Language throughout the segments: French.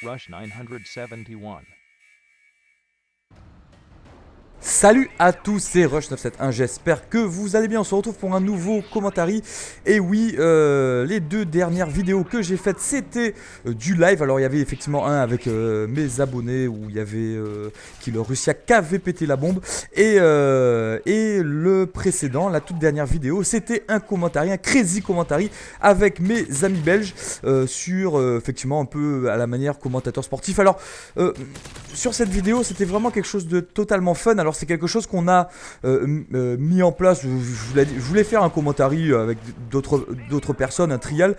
Rush 971. Salut à tous, c'est Rush971, j'espère que vous allez bien. On se retrouve pour un nouveau commentary. Et oui, les deux dernières vidéos que j'ai faites, c'était du live. Alors il y avait effectivement un avec mes abonnés où il y avait Killer Russia qui avait pété la bombe. Et le précédent, la toute dernière vidéo, c'était un commentary, un crazy commentary avec mes amis belges sur effectivement un peu à la manière commentateur sportif. Alors sur cette vidéo, c'était vraiment quelque chose de totalement fun. Alors c'est quelque chose qu'on a mis en place. Je voulais faire un commentary avec d'autres personnes, un trial.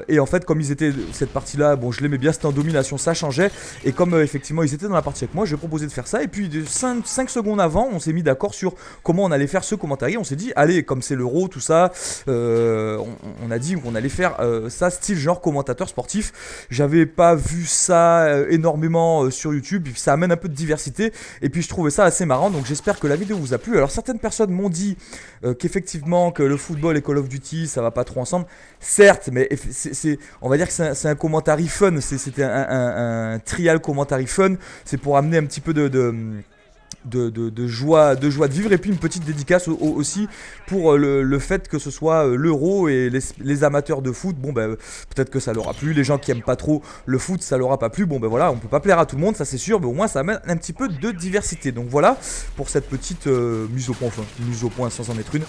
Et en fait, comme ils étaient cette partie-là, bon, je l'aimais bien, c'était en domination, ça changeait. Et comme effectivement ils étaient dans la partie avec moi, j'ai proposé de faire ça. Et puis 5 secondes avant, on s'est mis d'accord sur comment on allait faire ce commentary. On s'est dit, allez, comme c'est l'Euro, tout ça, on a dit qu'on allait faire ça style genre commentateur sportif. J'avais pas vu ça énormément sur YouTube. Puis ça amène un peu de diversité. Et puis je trouvais ça assez marrant, donc j'espère que la vidéo vous a plu. Alors certaines personnes m'ont dit qu'effectivement que le football et Call of Duty ça va pas trop ensemble. Certes, mais on va dire que c'est un commentary fun. C'était un trial commentary fun. C'est pour amener un petit peu de joie de vivre, et puis une petite dédicace aussi pour le fait que ce soit l'Euro et les amateurs de foot. Bon ben peut-être que ça leur a plu, les gens qui aiment pas trop le foot ça leur a pas plu. Bon ben voilà, on peut pas plaire à tout le monde, ça c'est sûr, mais au moins ça amène un petit peu de diversité. Donc voilà pour cette petite mise au point, enfin mise au point sans en être une.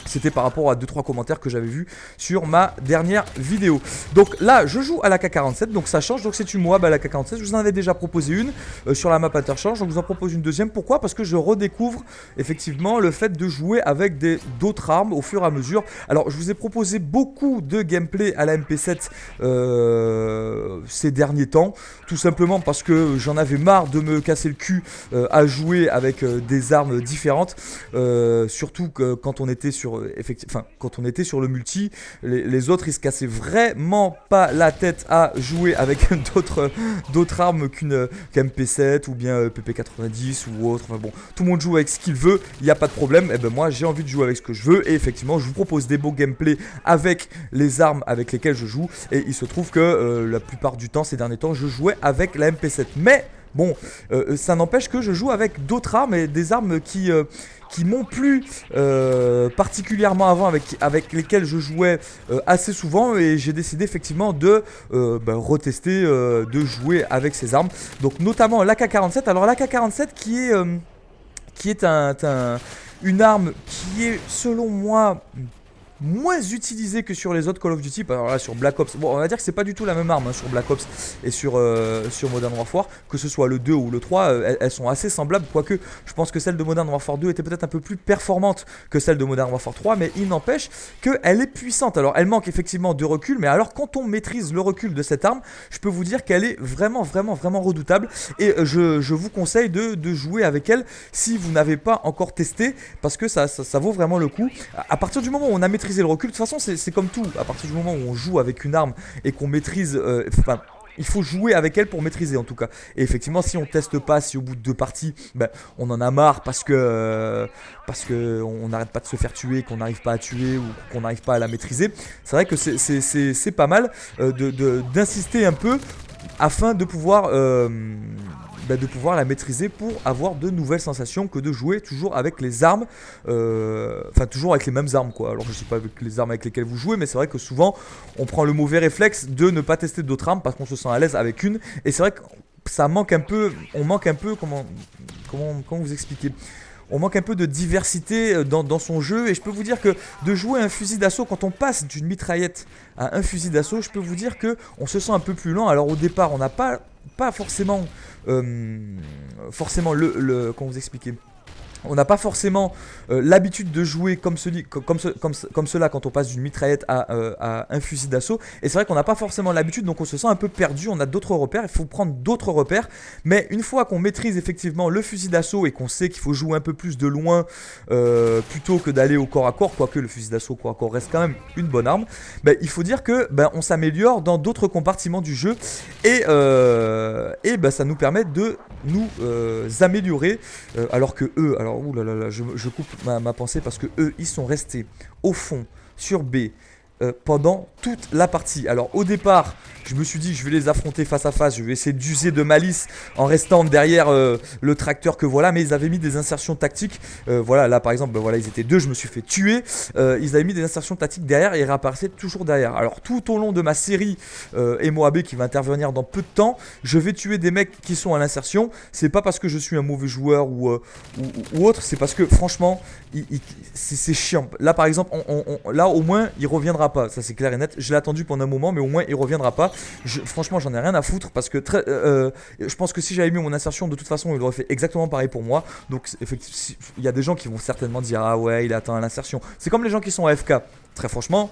C'était par rapport à 2-3 commentaires que j'avais vus sur ma dernière vidéo. Donc là, je joue à la K47, donc ça change. Donc c'est une Moab à la K47. Je vous en avais déjà proposé une sur la map Interchange. Donc je vous en propose une deuxième. Pourquoi ? Parce que je redécouvre effectivement le fait de jouer avec d'autres armes au fur et à mesure. Alors je vous ai proposé beaucoup de gameplay à la MP7 ces derniers temps. Tout simplement parce que j'en avais marre de me casser le cul à jouer avec des armes différentes. Surtout que quand on était sur quand on était sur le multi, les autres ils se cassaient vraiment pas la tête à jouer avec d'autres armes qu'une MP7 ou bien PP90 ou autre. Enfin bon, tout le monde joue avec ce qu'il veut, il n'y a pas de problème. Et ben moi j'ai envie de jouer avec ce que je veux, et effectivement je vous propose des beaux gameplays avec les armes avec lesquelles je joue. Et il se trouve que la plupart du temps, ces derniers temps, je jouais avec la MP7. Mais bon, ça n'empêche que je joue avec d'autres armes, et des armes qui m'ont plu particulièrement avant, avec lesquelles je jouais assez souvent, et j'ai décidé effectivement de retester, de jouer avec ces armes. Donc notamment l'AK-47. Alors l'AK-47 qui est une arme qui est selon moi moins utilisé que sur les autres Call of Duty. Alors là sur Black Ops, bon on va dire que c'est pas du tout la même arme sur Black Ops et sur Modern Warfare, que ce soit le 2 ou le 3, elles sont assez semblables, quoique je pense que celle de Modern Warfare 2 était peut-être un peu plus performante que celle de Modern Warfare 3, mais il n'empêche qu'elle est puissante. Alors elle manque effectivement de recul, mais alors quand on maîtrise le recul de cette arme, je peux vous dire qu'elle est vraiment redoutable, et je vous conseille de jouer avec elle si vous n'avez pas encore testé, parce que ça vaut vraiment le coup. À partir du moment où on a maîtrisé le recul, de toute façon c'est comme tout, à partir du moment où on joue avec une arme et qu'on maîtrise, il faut jouer avec elle pour maîtriser en tout cas. Et effectivement si on teste pas, si au bout de 2 parties on en a marre parce que on n'arrête pas de se faire tuer, qu'on n'arrive pas à tuer ou qu'on n'arrive pas à la maîtriser, c'est vrai que c'est pas mal d'insister un peu afin de pouvoir la maîtriser, pour avoir de nouvelles sensations que de jouer toujours avec les armes, toujours avec les mêmes armes quoi. Alors je sais pas avec les armes avec lesquelles vous jouez, mais c'est vrai que souvent on prend le mauvais réflexe de ne pas tester d'autres armes parce qu'on se sent à l'aise avec une, et c'est vrai que ça manque un peu, comment vous expliquer, on manque un peu de diversité dans son jeu. Et je peux vous dire que de jouer un fusil d'assaut, quand on passe d'une mitraillette à un fusil d'assaut, je peux vous dire que on se sent un peu plus lent. Alors au départ on n'a pas forcément comment vous expliquer, on n'a pas forcément l'habitude de jouer comme cela quand on passe d'une mitraillette à un fusil d'assaut. Et c'est vrai qu'on n'a pas forcément l'habitude, donc on se sent un peu perdu, on a d'autres repères, il faut prendre d'autres repères. Mais une fois qu'on maîtrise effectivement le fusil d'assaut et qu'on sait qu'il faut jouer un peu plus de loin plutôt que d'aller au corps à corps, quoique le fusil d'assaut au corps à corps reste quand même une bonne arme, il faut dire que on s'améliore dans d'autres compartiments du jeu, et ça nous permet de nous améliorer, alors que eux, ouh là là là, je coupe ma pensée, parce que eux ils sont restés au fond sur B pendant toute la partie. Alors au départ, je me suis dit je vais les affronter face à face, je vais essayer d'user de malice en restant derrière le tracteur que voilà, mais ils avaient mis des insertions tactiques. Voilà, là par exemple, ben voilà, ils étaient deux, je me suis fait tuer. Ils avaient mis des insertions tactiques derrière et ils réapparaissaient toujours derrière. Alors tout au long de ma série MOAB qui va intervenir dans peu de temps, je vais tuer des mecs qui sont à l'insertion. C'est pas parce que je suis un mauvais joueur ou autre, c'est parce que franchement, c'est chiant. Là par exemple, là au moins il reviendra pas, ça c'est clair et net. Je l'ai attendu pendant un moment, mais au moins il reviendra pas. Franchement, j'en ai rien à foutre parce que je pense que si j'avais mis mon insertion, de toute façon, il aurait fait exactement pareil pour moi. Donc, effectivement, il y a des gens qui vont certainement dire ah ouais, il attend l'insertion. C'est comme les gens qui sont AFK. Très franchement.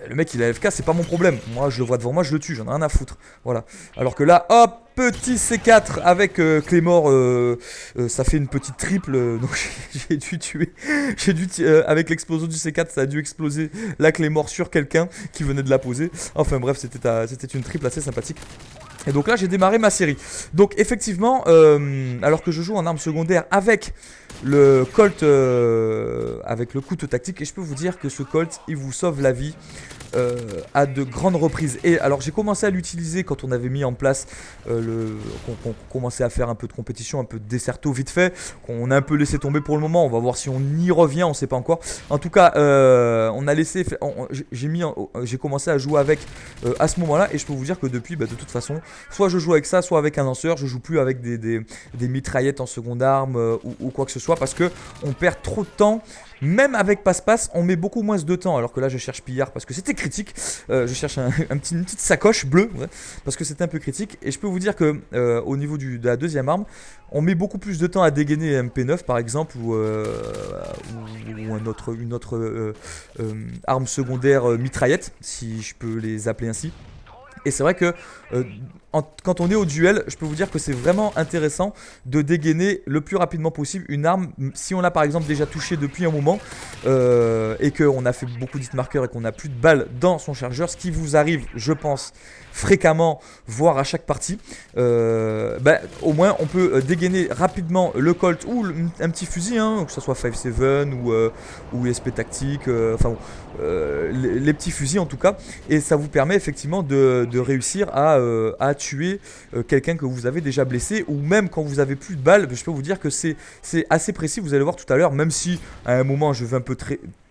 Le mec il est AFK, c'est pas mon problème. Moi je le vois devant moi, je le tue, j'en ai rien à foutre. Voilà. Alors que là, hop, petit C4 avec Claymore, ça fait une petite triple. Donc j'ai dû tuer. Avec l'explosion du C4, ça a dû exploser la Claymore sur quelqu'un qui venait de la poser. Enfin bref, c'était une triple assez sympathique. Et donc là j'ai démarré ma série. Donc effectivement, alors que je joue en arme secondaire avec le Colt, avec le couteau tactique, et je peux vous dire que ce Colt il vous sauve la vie à de grandes reprises. Et alors j'ai commencé à l'utiliser quand on avait mis en place qu'on commençait à faire un peu de compétition, un peu de desserto vite fait, qu'on a un peu laissé tomber pour le moment. On va voir si on y revient, on sait pas encore. En tout cas on a laissé, j'ai commencé à jouer avec à ce moment là, et je peux vous dire que depuis de toute façon, soit je joue avec ça, soit avec un lanceur. Je joue plus avec des mitraillettes en seconde arme ou quoi que ce soit, parce que on perd trop de temps. Même avec passe-passe, on met beaucoup moins de temps. Alors que là, je cherche pillard parce que c'était critique. Je cherche une petite sacoche bleue, ouais, parce que c'était un peu critique. Et je peux vous dire que au niveau de la deuxième arme, on met beaucoup plus de temps à dégainer MP9 par exemple, ou une autre arme secondaire mitraillette, si je peux les appeler ainsi. Et c'est vrai que quand on est au duel, je peux vous dire que c'est vraiment intéressant de dégainer le plus rapidement possible une arme. Si on l'a par exemple déjà touché depuis un moment et qu'on a fait beaucoup d'hit marqueurs et qu'on n'a plus de balles dans son chargeur, ce qui vous arrive, je pense, fréquemment, voire à chaque partie, au moins on peut dégainer rapidement le Colt ou un petit fusil, hein, que ce soit 5.7 ou USP tactique, les petits fusils en tout cas, et ça vous permet effectivement de réussir à tuer quelqu'un que vous avez déjà blessé, ou même quand vous avez plus de balles. Je peux vous dire que c'est assez précis, vous allez voir tout à l'heure, même si à un moment je vais un peu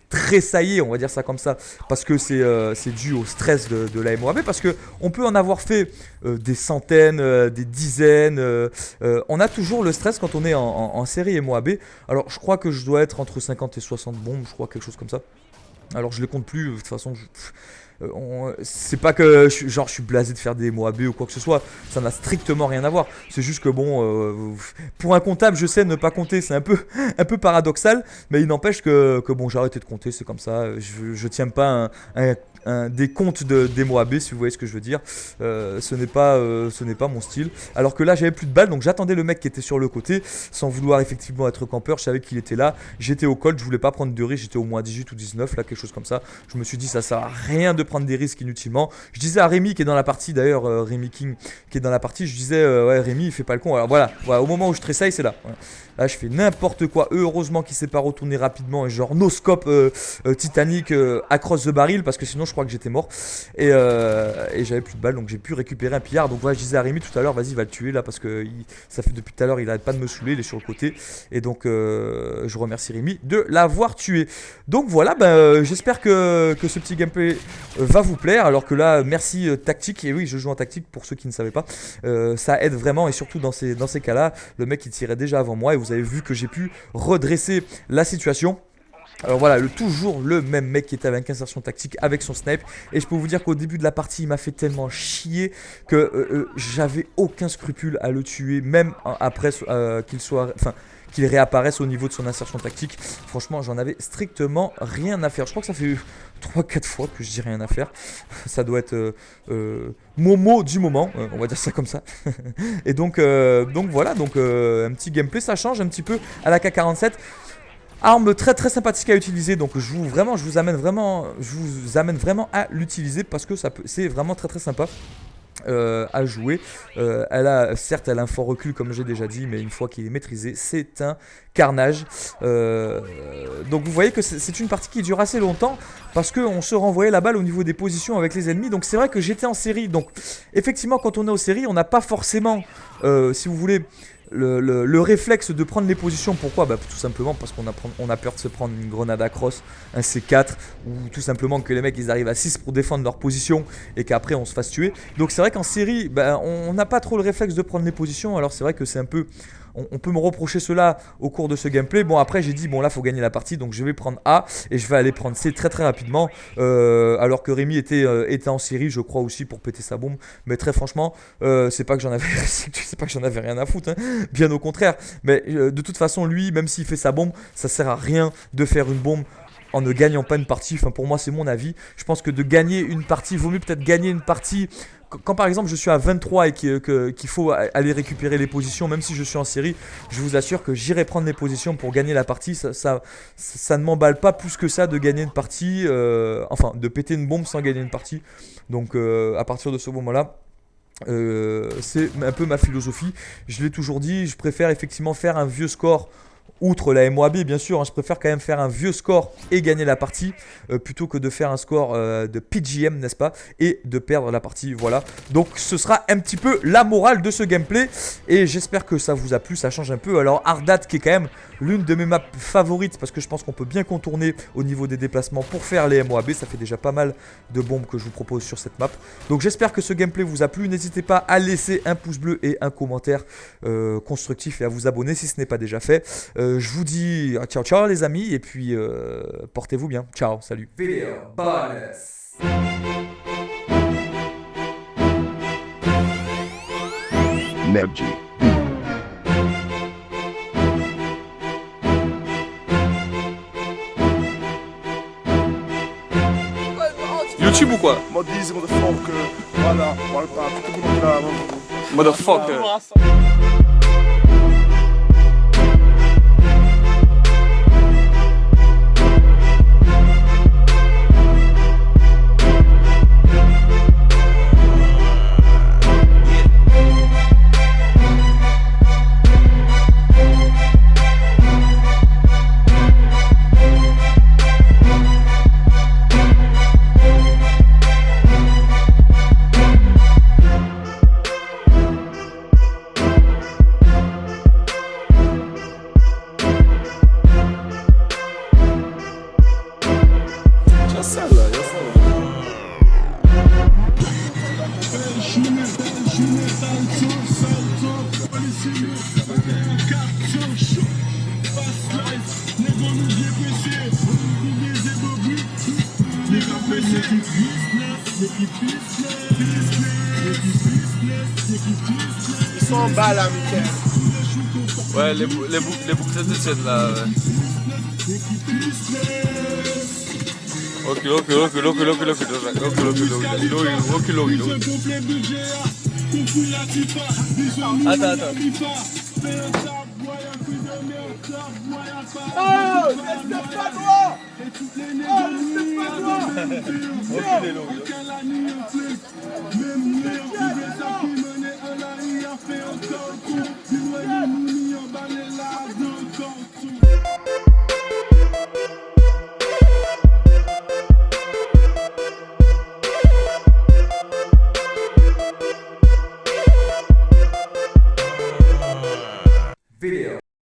tressailler, on va dire ça comme ça, parce que c'est dû au stress de la MOAB, parce que on peut en avoir fait des centaines, des dizaines, on a toujours le stress quand on est en série MOAB. Alors je crois que je dois être entre 50 et 60 bombes, je crois, quelque chose comme ça. Alors je les compte plus, de toute façon c'est pas que je suis blasé de faire des MOAB ou quoi que ce soit, ça n'a strictement rien à voir. C'est juste que bon, pour un comptable, je sais ne pas compter, c'est un peu paradoxal, mais il n'empêche que bon, j'ai arrêté de compter, c'est comme ça. Je tiens pas des comptes des MOAB, si vous voyez ce que je veux dire. Ce n'est pas mon style. Alors que là j'avais plus de balles, donc j'attendais le mec qui était sur le côté, sans vouloir effectivement être campeur. Je savais qu'il était là, j'étais au Colt, je voulais pas prendre de risque, j'étais au moins 18 ou 19 là, quelque chose comme ça. Je me suis dit ça sert à rien de prendre des risques inutilement. Je disais à Rémi qui est dans la partie, d'ailleurs Rémi King qui est dans la partie, je disais ouais, Rémi il fait pas le con. Alors voilà, au moment où je tressaille, c'est là. Voilà. Là je fais n'importe quoi. Heureusement qu'il s'est pas retourné rapidement et genre no scope Titanic across the barrel, parce que sinon je crois que j'étais mort. Et j'avais plus de balles, donc j'ai pu récupérer un pillard. Donc voilà, je disais à Rémi tout à l'heure, vas-y va le tuer là, parce que ça fait depuis tout à l'heure il arrête pas de me saouler, il est sur le côté. Et donc je remercie Rémi de l'avoir tué. Donc voilà, j'espère que ce petit gameplay va vous plaire. Alors que là, merci tactique. Et oui, je joue en tactique pour ceux qui ne savaient pas. Ça aide vraiment, et surtout dans ces cas-là, le mec il tirait déjà avant moi et vous avez vu que j'ai pu redresser la situation. Alors voilà, toujours le même mec qui était avec insertion tactique avec son snipe, et je peux vous dire qu'au début de la partie il m'a fait tellement chier que j'avais aucun scrupule à le tuer, même après qu'il réapparaisse au niveau de son insertion tactique. Franchement j'en avais strictement rien à faire. Je crois que ça fait 3-4 fois que je dis rien à faire. Ça doit être mon mot du moment, on va dire ça comme ça. Et donc voilà, un petit gameplay, ça change un petit peu à la K47. Arme très très sympathique à utiliser, donc je vous amène vraiment à l'utiliser, parce que c'est vraiment très très sympa. à jouer. Certes, elle a un fort recul comme j'ai déjà dit, mais une fois qu'il est maîtrisé, c'est un carnage. Donc vous voyez que c'est une partie qui dure assez longtemps parce qu'on se renvoyait la balle au niveau des positions avec les ennemis. Donc c'est vrai que j'étais en série. Donc effectivement, quand on est en série, on n'a pas forcément, si vous voulez, le réflexe de prendre les positions. Pourquoi? Tout simplement parce qu'on a peur de se prendre une grenade à crosse, un C4, ou tout simplement que les mecs ils arrivent à 6 pour défendre leur position et qu'après on se fasse tuer. Donc c'est vrai qu'en série, on n'a pas trop le réflexe de prendre les positions. Alors c'est vrai que c'est un peu... On peut me reprocher cela au cours de ce gameplay. Bon, après j'ai dit bon là faut gagner la partie, donc je vais prendre A et je vais aller prendre C très rapidement, alors que Rémi était en série je crois aussi pour péter sa bombe. Mais très franchement c'est pas que j'en avais rien à foutre, hein. Bien au contraire. Mais de toute façon lui, même s'il fait sa bombe, ça sert à rien de faire une bombe en ne gagnant pas une partie. Enfin pour moi c'est mon avis. Je pense que de gagner une partie, vaut mieux peut-être gagner une partie quand par exemple je suis à 23 et qu'il faut aller récupérer les positions. Même si je suis en série, je vous assure que j'irai prendre les positions pour gagner la partie. Ça ne m'emballe pas plus que ça de gagner une partie, enfin de péter une bombe sans gagner une partie. Donc à partir de ce moment là, c'est un peu ma philosophie. Je l'ai toujours dit, je préfère effectivement faire un vieux score. Outre la MOAB bien sûr, hein, je préfère quand même faire un vieux score et gagner la partie plutôt que de faire un score de PGM, n'est-ce pas, et de perdre la partie, voilà. Donc ce sera un petit peu la morale de ce gameplay et j'espère que ça vous a plu, ça change un peu. Alors Ardat qui est quand même l'une de mes maps favorites parce que je pense qu'on peut bien contourner au niveau des déplacements pour faire les MOAB, ça fait déjà pas mal de bombes que je vous propose sur cette map. Donc j'espère que ce gameplay vous a plu, n'hésitez pas à laisser un pouce bleu et un commentaire constructif et à vous abonner si ce n'est pas déjà fait. Je vous dis ciao ciao les amis et puis portez-vous bien. Ciao, salut. Video bonus. Nebji. YouTube ou quoi? Modise, motherfucker. Voilà, parle pas, tout le monde là. Motherfucker. Ils sont en bas là, Mickaël. Ouais, les boucles de scène là. Ouais. Ok. Attends. Oh, le Stéphanois! Oh, le Stéphanois! Ok, les logs.